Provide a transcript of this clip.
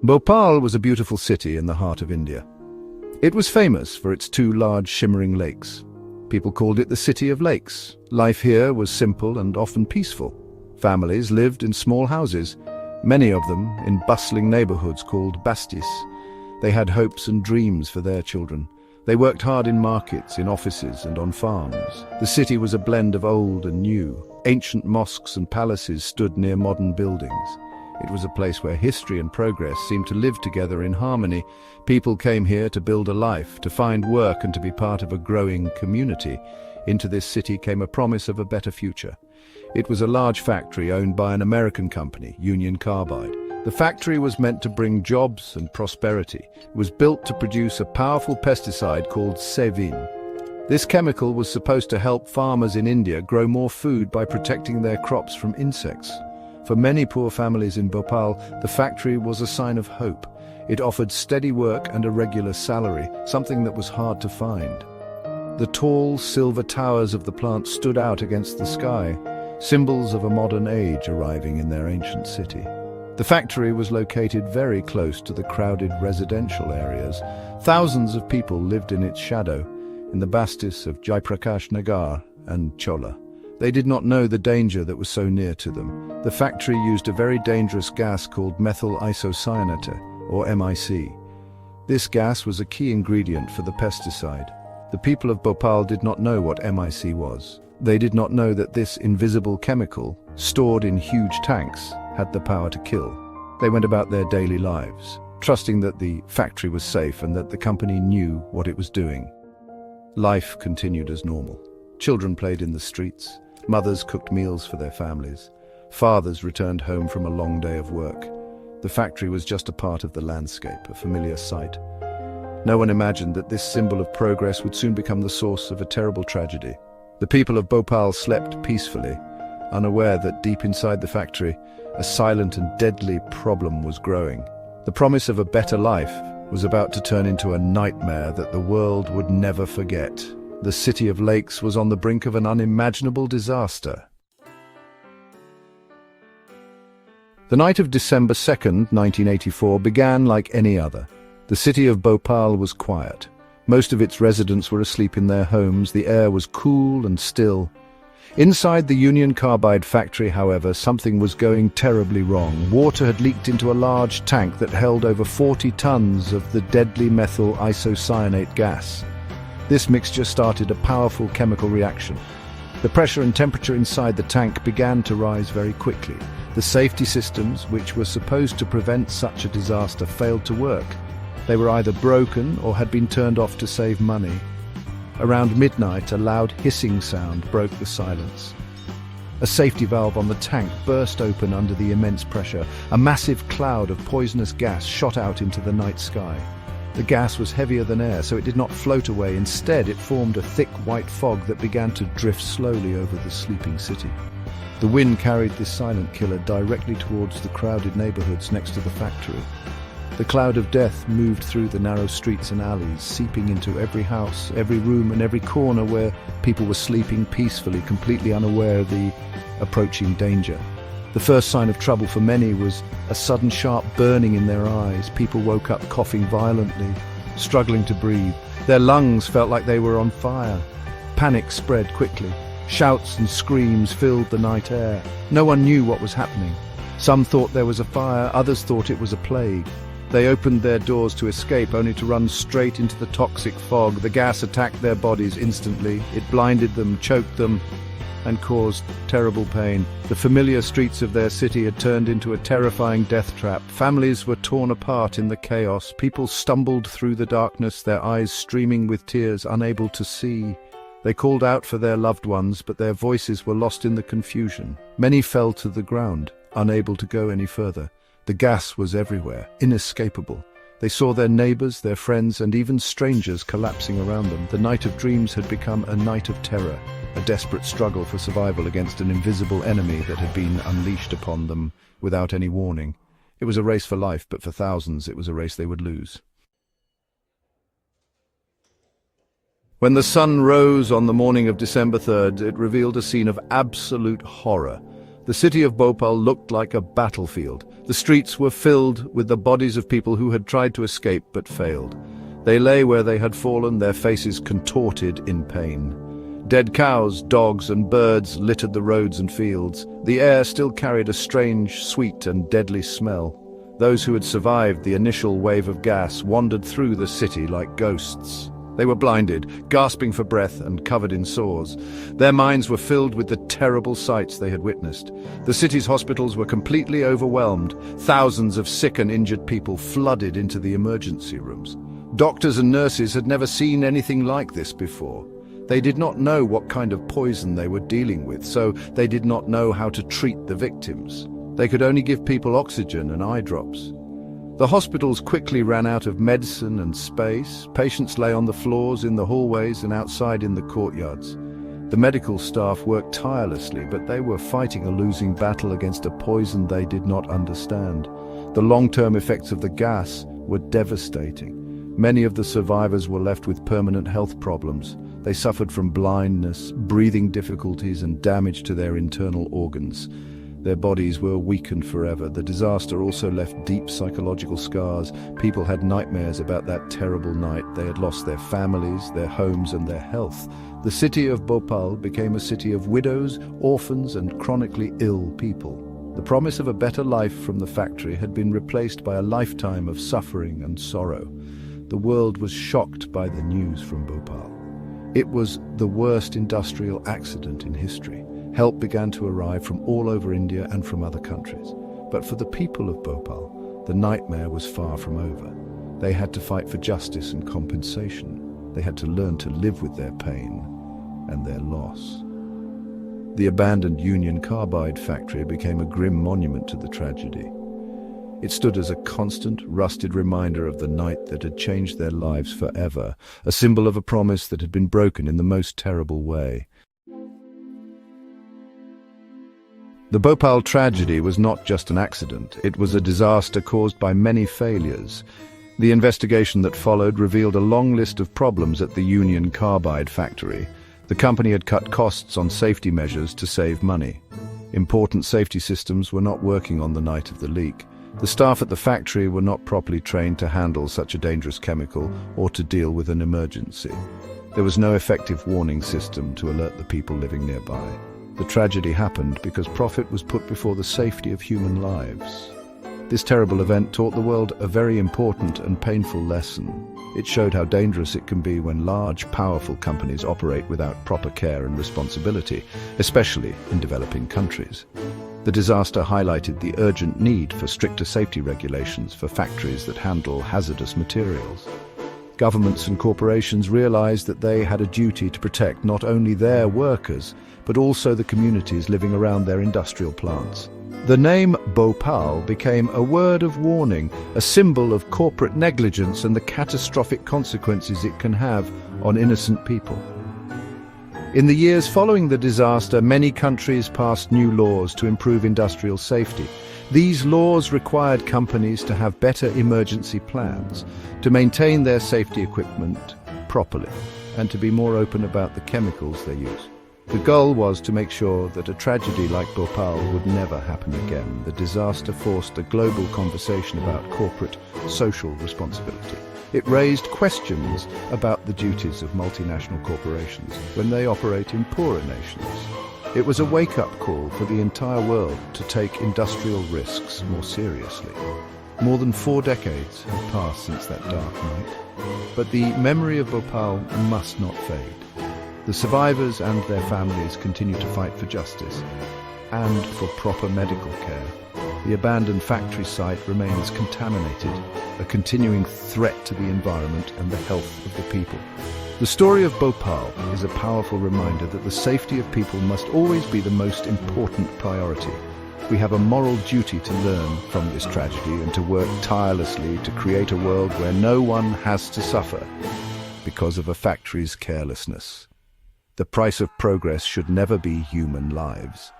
Bhopal was a beautiful city in the heart of India. It was famous for its two large shimmering lakes. People called it the City of Lakes. Life here was simple and often peaceful. Families lived in small houses, many of them in bustling neighborhoods called bastis. They had hopes and dreams for their children. They worked hard in markets, in offices, and on farms. The city was a blend of old and new. Ancient mosques and palaces stood near modern buildings. It was a place where history and progress seemed to live together in harmony. People came here to build a life, to find work, and to be part of a growing community. Into this city came a promise of a better future. It was a large factory owned by an American company, Union Carbide. The factory was meant to bring jobs and prosperity. It was built to produce a powerful pesticide called Sevin. This chemical was supposed to help farmers in India grow more food by protecting their crops from insects. For many poor families in Bhopal, the factory was a sign of hope. It offered steady work and a regular salary, something that was hard to find. The tall, silver towers of the plant stood out against the sky, symbols of a modern age arriving in their ancient city. The factory was located very close to the crowded residential areas. Thousands of people lived in its shadow, in the bastis of Jaiprakash Nagar and Chola. They did not know the danger that was so near to them. The factory used a very dangerous gas called methyl isocyanate, or MIC. This gas was a key ingredient for the pesticide. The people of Bhopal did not know what MIC was. They did not know that this invisible chemical, stored in huge tanks, had the power to kill. They went about their daily lives, trusting that the factory was safe and that the company knew what it was doing. Life continued as normal. Children played in the streets. Mothers cooked meals for their families. Fathers returned home from a long day of work. The factory was just a part of the landscape, a familiar sight. No one imagined that this symbol of progress would soon become the source of a terrible tragedy. The people of Bhopal slept peacefully, unaware that deep inside the factory, a silent and deadly problem was growing. The promise of a better life was about to turn into a nightmare that the world would never forget. The City of Lakes was on the brink of an unimaginable disaster. The night of December 2nd, 1984 began like any other. The city of Bhopal was quiet. Most of its residents were asleep in their homes. The air was cool and still. Inside the Union Carbide factory, however, something was going terribly wrong. Water had leaked into a large tank that held over 40 tons of the deadly methyl isocyanate gas. This mixture started a powerful chemical reaction. The pressure and temperature inside the tank began to rise very quickly. The safety systems, which were supposed to prevent such a disaster, failed to work. They were either broken or had been turned off to save money. Around midnight, a loud hissing sound broke the silence. A safety valve on the tank burst open under the immense pressure. A massive cloud of poisonous gas shot out into the night sky. The gas was heavier than air, so it did not float away. Instead, it formed a thick white fog that began to drift slowly over the sleeping city. The wind carried this silent killer directly towards the crowded neighborhoods next to the factory. The cloud of death moved through the narrow streets and alleys, seeping into every house, every room, and every corner where people were sleeping peacefully, completely unaware of the approaching danger. The first sign of trouble for many was a sudden sharp burning in their eyes. People woke up coughing violently, struggling to breathe. Their lungs felt like they were on fire. Panic spread quickly. Shouts and screams filled the night air. No one knew what was happening. Some thought there was a fire, others thought it was a plague. They opened their doors to escape, only to run straight into the toxic fog. The gas attacked their bodies instantly. It blinded them, choked them, and caused terrible pain. The familiar streets of their city had turned into a terrifying death trap. Families were torn apart in the chaos. People stumbled through the darkness, their eyes streaming with tears, unable to see. They called out for their loved ones, but their voices were lost in the confusion. Many fell to the ground, unable to go any further. The gas was everywhere, inescapable. They saw their neighbors, their friends, and even strangers collapsing around them. The night of dreams had become a night of terror, a desperate struggle for survival against an invisible enemy that had been unleashed upon them without any warning. It was a race for life, but for thousands it was a race they would lose. When the sun rose on the morning of December 3rd, it revealed a scene of absolute horror. The city of Bhopal looked like a battlefield. The streets were filled with the bodies of people who had tried to escape but failed. They lay where they had fallen, their faces contorted in pain. Dead cows, dogs, and birds littered the roads and fields. The air still carried a strange, sweet, and deadly smell. Those who had survived the initial wave of gas wandered through the city like ghosts. They were blinded, gasping for breath, and covered in sores. Their minds were filled with the terrible sights they had witnessed. The city's hospitals were completely overwhelmed. Thousands of sick and injured people flooded into the emergency rooms. Doctors and nurses had never seen anything like this before. They did not know what kind of poison they were dealing with, so they did not know how to treat the victims. They could only give people oxygen and eye drops. The hospitals quickly ran out of medicine and space. Patients lay on the floors, in the hallways, and outside in the courtyards. The medical staff worked tirelessly, but they were fighting a losing battle against a poison they did not understand. The long-term effects of the gas were devastating. Many of the survivors were left with permanent health problems. They suffered from blindness, breathing difficulties, and damage to their internal organs. Their bodies were weakened forever. The disaster also left deep psychological scars. People had nightmares about that terrible night. They had lost their families, their homes, and their health. The city of Bhopal became a city of widows, orphans, and chronically ill people. The promise of a better life from the factory had been replaced by a lifetime of suffering and sorrow. The world was shocked by the news from Bhopal. It was the worst industrial accident in history. Help began to arrive from all over India and from other countries. But for the people of Bhopal, the nightmare was far from over. They had to fight for justice and compensation. They had to learn to live with their pain and their loss. The abandoned Union Carbide factory became a grim monument to the tragedy. It stood as a constant, rusted reminder of the night that had changed their lives forever, a symbol of a promise that had been broken in the most terrible way. The Bhopal tragedy was not just an accident. It was a disaster caused by many failures. The investigation that followed revealed a long list of problems at the Union Carbide factory. The company had cut costs on safety measures to save money. Important safety systems were not working on the night of the leak. The staff at the factory were not properly trained to handle such a dangerous chemical or to deal with an emergency. There was no effective warning system to alert the people living nearby. The tragedy happened because profit was put before the safety of human lives. This terrible event taught the world a very important and painful lesson. It showed how dangerous it can be when large, powerful companies operate without proper care and responsibility, especially in developing countries. The disaster highlighted the urgent need for stricter safety regulations for factories that handle hazardous materials. Governments and corporations realized that they had a duty to protect not only their workers, but also the communities living around their industrial plants. The name Bhopal became a word of warning, a symbol of corporate negligence and the catastrophic consequences it can have on innocent people. In the years following the disaster, many countries passed new laws to improve industrial safety. These laws required companies to have better emergency plans, to maintain their safety equipment properly, and to be more open about the chemicals they use. The goal was to make sure that a tragedy like Bhopal would never happen again. The disaster forced a global conversation about corporate social responsibility. It raised questions about the duties of multinational corporations when they operate in poorer nations. It was a wake-up call for the entire world to take industrial risks more seriously. More than 4 decades have passed since that dark night, but the memory of Bhopal must not fade. The survivors and their families continue to fight for justice and for proper medical care. The abandoned factory site remains contaminated, a continuing threat to the environment and the health of the people. The story of Bhopal is a powerful reminder that the safety of people must always be the most important priority. We have a moral duty to learn from this tragedy and to work tirelessly to create a world where no one has to suffer because of a factory's carelessness. The price of progress should never be human lives.